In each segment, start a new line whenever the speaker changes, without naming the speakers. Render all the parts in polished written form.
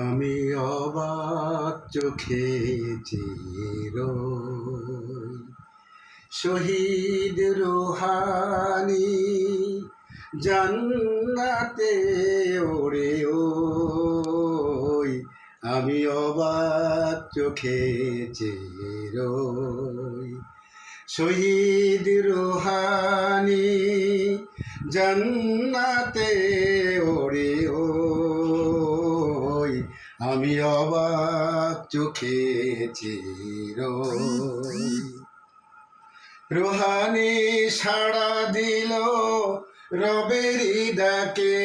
আমি অবাক চোখে চিরই শহীদ রুহানি জান্নাতে ওরে ওই আমি অবাক চোখে চিরই শহীদ রুহানি জান্নাতে ওরে ওই আমি অবাক চোখে চিরই রুহানি সাড়া দিল রবেরি ডাকে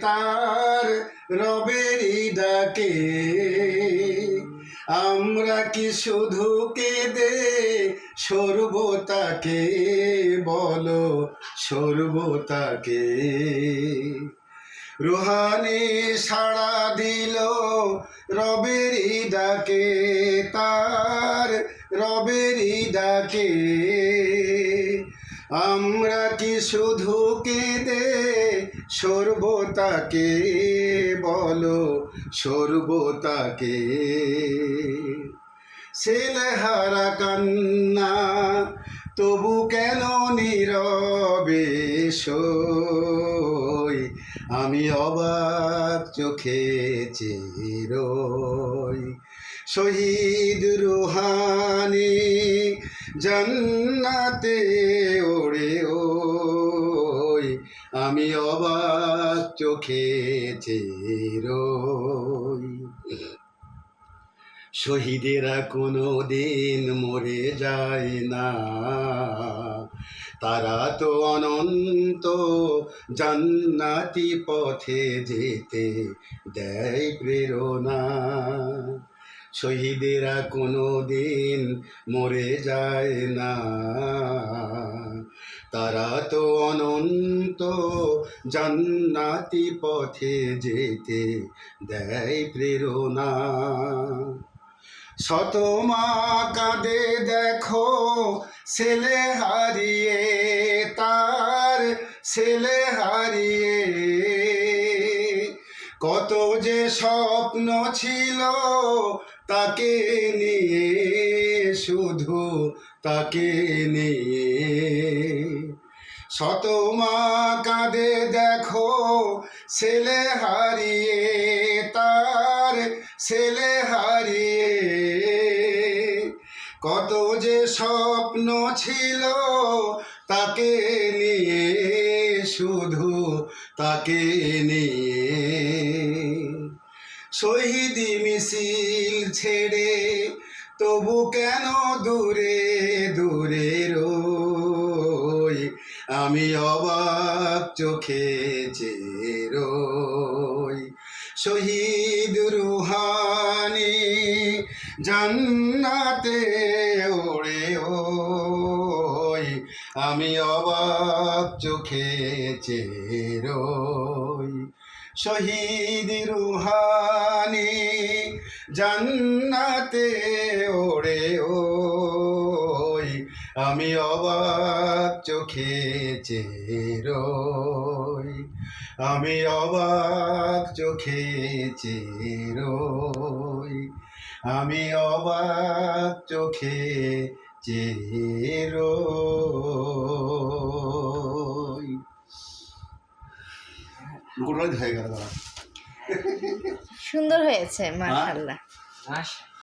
তার রবেরি ডাকে আমরা কি শুধু কেঁদে সরব তাকে বলো সরব তাকে রুহানি সাড়া দিল রবেরি ডাকে তার রবেরি ডাকে আমরা কি শুধু কেঁদে সরব তাকে বলো সরব তাকে ছেলেহারা কান্না তবু কেন নীরবে সই আমি অবাক চোখে চিরই শহীদ রুহানি জান্নাতে ওরে ওই আমি অবাক চোখে চিরই শহীদেরা কোনো দিন মরে যায় না তারা তো অনন্ত জান্নাতি পথে যেতে দেয় প্রেরণা শহীদেরা কোনো দিন মরে যায় না তারা তো অনন্ত জান্নাতি পথে যেতে দেয় প্রেরণা শত মা কাঁদে দেখো ছেলে হারিয়ে তার ছেলে হারিয়ে কত যে স্বপ্ন ছিল তাকে নিয়ে শুধু তাকে নিয়ে শত মা কাঁদে দেখো ছেলে হারিয়ে তার ছেলে হারিয়ে কত যে স্বপ্ন ছিল তাকে নিয়ে শুধু তাকে নিয়ে শহীদি মিছিল ছেড়ে তবু কেন দূরে দূরে রই আমি অবাক চোখে চিরই শহীদ রুহানি জান্নাতে ওরে ওই আমি অবাক চোখে চিরই শহীদ রুহানি জান্নাতে ওরে ওই আমি অবাক চোখে চিরই আমি অবাক চোখে চিরই আমি অবাক চোখে চিরই
সুন্দর হয়েছে মাশাআল্লাহ।